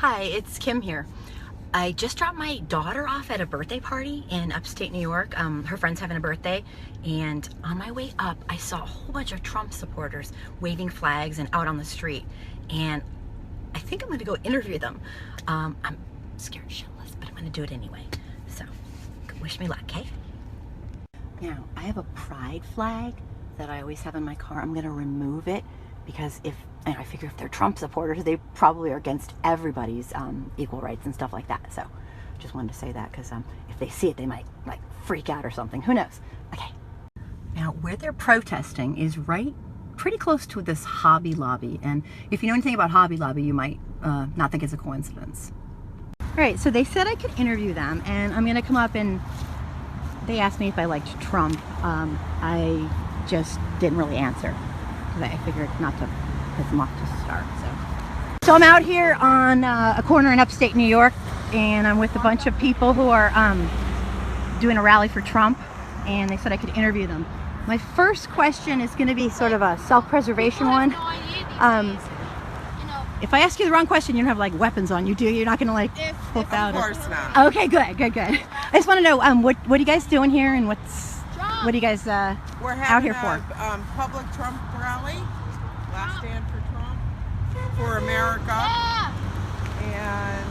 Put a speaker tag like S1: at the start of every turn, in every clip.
S1: Hi, it's Kim here. I just dropped my daughter off at a birthday party in upstate New York. Her friend's having a birthday, and on my way up, I saw a whole bunch of Trump supporters waving flags and out on the street, and I think I'm going to go interview them. I'm scared shitless, but I'm going to do it anyway. So, wish me luck, okay? Now, I have a pride flag that I always have in my car. I'm going to remove it because and I figure if they're Trump supporters, they probably are against everybody's equal rights and stuff like that. So just wanted to say that because if they see it, they might like freak out or something. Who knows? Okay. Now, where they're protesting is right pretty close to this Hobby Lobby. And if you know anything about Hobby Lobby, you might not think it's a coincidence. All right, so they said I could interview them, and I'm going to come up and they asked me if I liked Trump. I just didn't really answer because I figured not to piss them off to start. So I'm out here on a corner in upstate New York, and I'm with a bunch of people who are doing a rally for Trump, and they said I could interview them. My first question is going to be sort of a self-preservation one. If I ask you the wrong question, you don't have like weapons on you, do you? You're not going to like flip out?
S2: Of course not.
S1: Okay, good. I just want to know what are you guys doing here, and what are you guys
S2: We're
S1: out here for?
S2: Public Trump rally, last stand for Trump, for America. And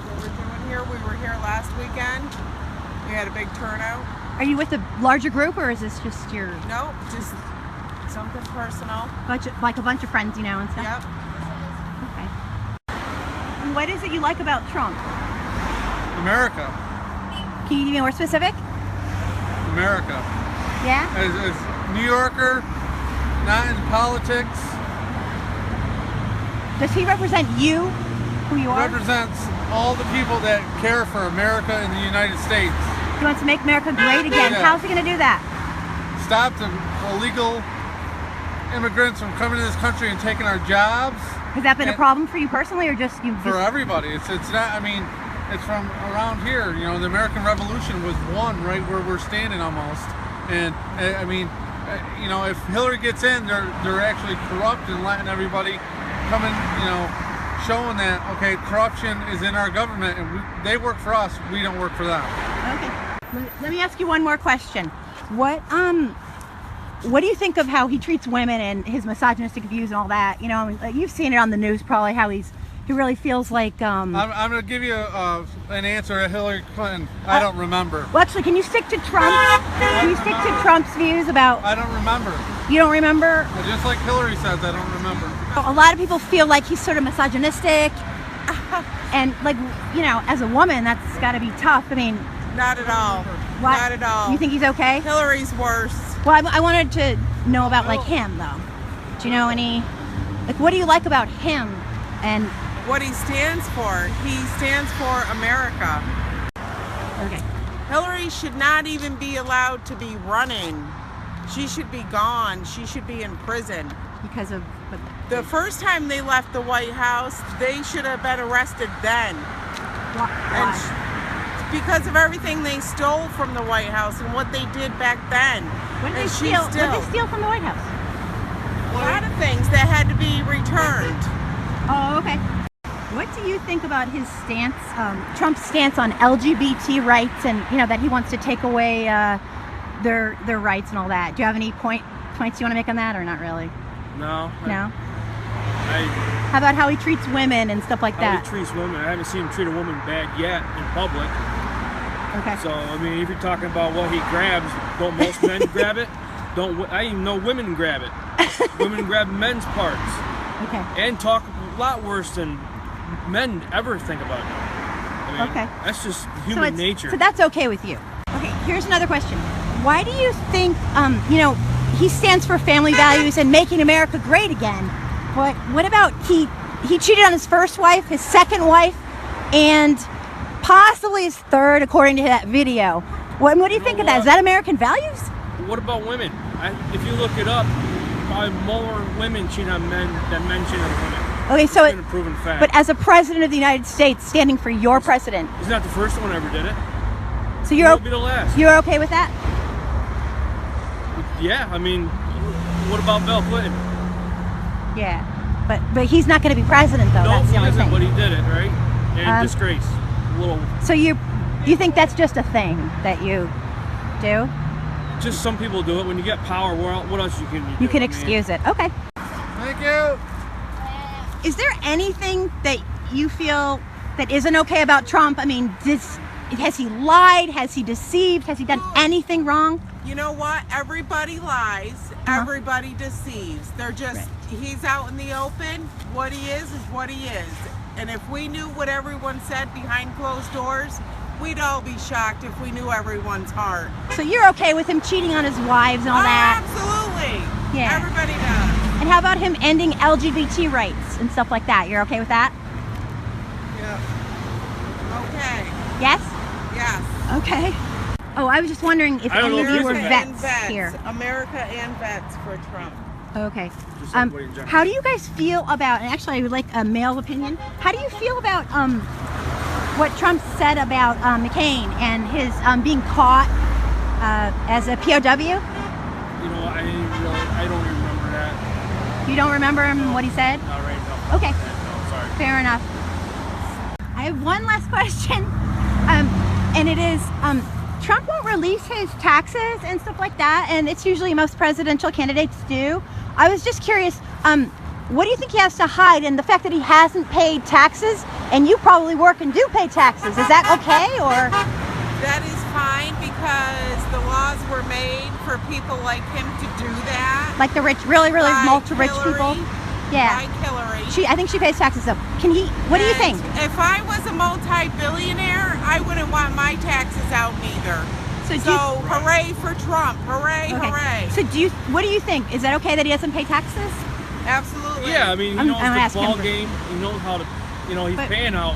S2: what we're doing here, we were here last weekend. We had a big turnout.
S1: Are you with a larger group, or is this just your?
S2: Nope, just something personal.
S1: Like a bunch of friends, you know, and stuff?
S2: Yep.
S1: Okay. And what is it you like about Trump?
S3: America.
S1: Can you be more specific?
S3: America.
S1: Yeah?
S3: As a New Yorker, not in politics.
S1: Does he represent you, who you are?
S3: Represents all the people that care for America and the United States.
S1: He wants to make America great again.
S3: Yeah.
S1: How's he going to do that?
S3: Stop the illegal immigrants from coming to this country and taking our jobs.
S1: Has that been a problem for you personally, or just you?
S3: For everybody. It's not, I mean, it's from around here. You know, the American Revolution was won right where we're standing almost. And I mean, you know, if Hillary gets in, they're actually corrupt and letting everybody come in, you know, showing that, okay, corruption is in our government and they work for us, we don't work for them.
S1: Okay. Let me ask you one more question. What do you think of how he treats women and his misogynistic views and all that? You know, I mean, you've seen it on the news probably, how he really feels like...
S3: I'm going to give you an answer at Hillary Clinton. I don't remember.
S1: Well, actually, can you stick to Trump? Can you stick to Trump's views about...
S3: I don't remember.
S1: You don't remember?
S3: Just like Hillary says, I don't remember.
S1: A lot of people feel like he's sort of misogynistic. And, like, you know, as a woman, that's got to be tough. I mean...
S2: Not at all.
S1: What?
S2: Not at all.
S1: You think he's okay?
S2: Hillary's worse.
S1: Well, I wanted to know about, like, him, though. Do you know any... Like, what do you like about him? And...
S2: What he stands for. He stands for America.
S1: Okay.
S2: Hillary should not even be allowed to be running. She should be gone. She should be in prison.
S1: Because of...
S2: The first time they left the White House, they should have been arrested then.
S1: Why?
S2: Because of everything they stole from the White House and what they did back then.
S1: What did they steal? What did they steal from the White House?
S2: A lot of things that had to be returned.
S1: Oh, okay. What do you think about his stance, Trump's stance on LGBT rights, and you know that he wants to take away their rights and all that? Do you have any points you want to make on that, or not really?
S4: No.
S1: No. How about how he treats women and stuff like that?
S4: How he treats women. I haven't seen him treat a woman bad yet in public.
S1: Okay.
S4: So I mean, if you're talking about what he grabs, don't most men grab it? I even know women grab it. Women grab men's parts.
S1: Okay.
S4: And talk a lot worse than men ever think about it. I mean,
S1: okay.
S4: That's just human nature.
S1: So that's okay with you. Okay, here's another question. Why do you think, you know, he stands for family values and making America great again, but what about he cheated on his first wife, his second wife, and possibly his third, according to that video. What do you think of that? Is that American values?
S4: What about women? If you look it up, probably more women cheat on men than men cheat on women.
S1: Okay, so
S4: it's been a proven fact.
S1: But as a president of the United States, standing for your president,
S4: he's not the first one ever did it.
S1: So you'll
S4: be the last.
S1: You're okay with that?
S4: Yeah, I mean, what about Bill Clinton?
S1: Yeah, but he's not going to be president though.
S4: No,
S1: that's the
S4: he
S1: only
S4: isn't,
S1: thing.
S4: but he did it, right? And disgrace. A little.
S5: So you think that's just a thing that you do?
S4: Just some people do it. When you get power, what else you can do?
S5: You can excuse it. Okay.
S3: Thank you.
S5: Is there anything that you feel that isn't okay about Trump? I mean, has he lied? Has he deceived? Has he done anything wrong?
S2: You know what? Everybody lies. Everybody deceives. They're just, he's out in the open. What he is what he is. And if we knew what everyone said behind closed doors, we'd all be shocked if we knew everyone's heart.
S5: So you're okay with him cheating on his wives and all that?
S2: Absolutely.
S5: Yeah.
S2: Everybody does.
S5: And how about him ending LGBT rights and stuff like that? You're okay with that?
S2: Yeah. Okay.
S5: Yes?
S2: Yes.
S5: Okay. Oh, I was just wondering if
S4: I don't
S5: any
S4: know
S5: of
S4: if
S5: you were
S4: he's a
S5: vets,
S2: and
S5: here.
S2: America and vets for Trump.
S5: Okay.
S4: Just everybody in general.
S5: How do you guys feel about, and actually I would like a male opinion, how do you feel about what Trump said about McCain and his being caught as a POW?
S4: You know, I don't remember that.
S5: You don't remember him, what he said?
S4: Not right now.
S5: Okay.
S4: No, sorry.
S5: Fair enough. I have one last question, and it is, Trump won't release his taxes and stuff like that, and it's usually most presidential candidates do. I was just curious, what do you think he has to hide? And the fact that he hasn't paid taxes, and you probably work and do pay taxes, is that okay, or?
S2: That is fine because the laws were made for people like him to do that.
S5: Like the rich, really
S2: Like
S5: ultra-rich
S2: Hillary,
S5: people? Yeah.
S2: Like Hillary.
S5: I think she pays taxes though. Can he, what do you think?
S2: And if I was a multi-billionaire, I wouldn't want my taxes out neither. So hooray for Trump. Hooray, hooray.
S5: So what do you think? Is that okay that he doesn't pay taxes?
S2: Absolutely.
S4: Yeah, I mean, he
S5: I'm
S4: knows
S5: gonna ask
S4: the
S5: him
S4: ball
S5: for-
S4: game. He knows how to, he's
S5: But-
S4: paying out.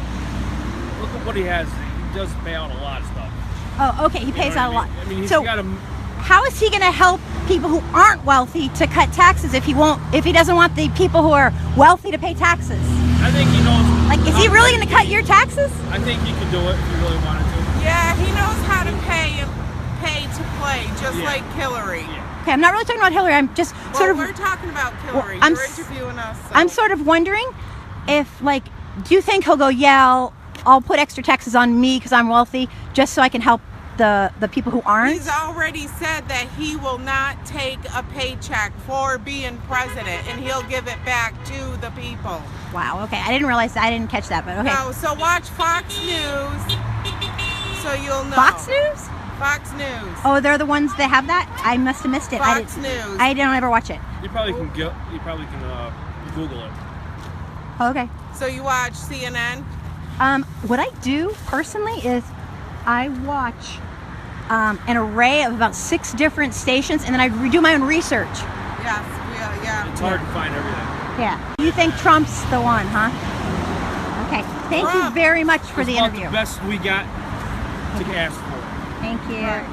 S4: Look at what he has. He does pay out a lot of stuff.
S5: Oh, okay, he
S4: You know
S5: pays
S4: what
S5: out a lot.
S4: I mean, he's
S5: So
S4: got a.
S5: how is he going to help people who aren't wealthy to cut taxes if he doesn't want the people who are wealthy to pay taxes?
S4: I think he knows.
S5: Like, is he really going to cut your taxes?
S4: I think he could do it if he really wanted to.
S2: Yeah, he knows how to pay to play, just
S4: Yeah.
S2: like Hillary.
S4: Yeah.
S5: Okay, I'm not really talking about Hillary. I'm just
S2: Well, we're talking about Hillary.
S5: I'm
S2: You're
S5: s-
S2: interviewing us. So.
S5: I'm sort of wondering if, like, do you think he'll go, yeah, I'll put extra taxes on me because I'm wealthy just so I can help the people who aren't?
S2: He's already said that he will not take a paycheck for being president, and he'll give it back to the people.
S5: Wow, okay. I didn't realize that. I didn't catch that, but okay.
S2: No, so watch Fox News, so you'll know.
S5: Fox News?
S2: Fox News.
S5: Oh, they're the ones that have that? I must have missed it.
S2: Fox News.
S5: I don't ever watch it.
S4: You probably can get. You probably can Google it.
S5: Okay.
S2: So you watch CNN?
S5: What I do personally is I watch an array of about 6 different stations, and then I do my own research.
S2: Yes, yeah.
S4: It's hard to find everything.
S5: Yeah. You think Trump's the one, huh? Okay. Thank you
S2: Trump.
S5: very much for
S4: It's
S5: the
S4: about
S5: interview.
S4: the best we got to ask for.
S5: Thank you.
S2: Right.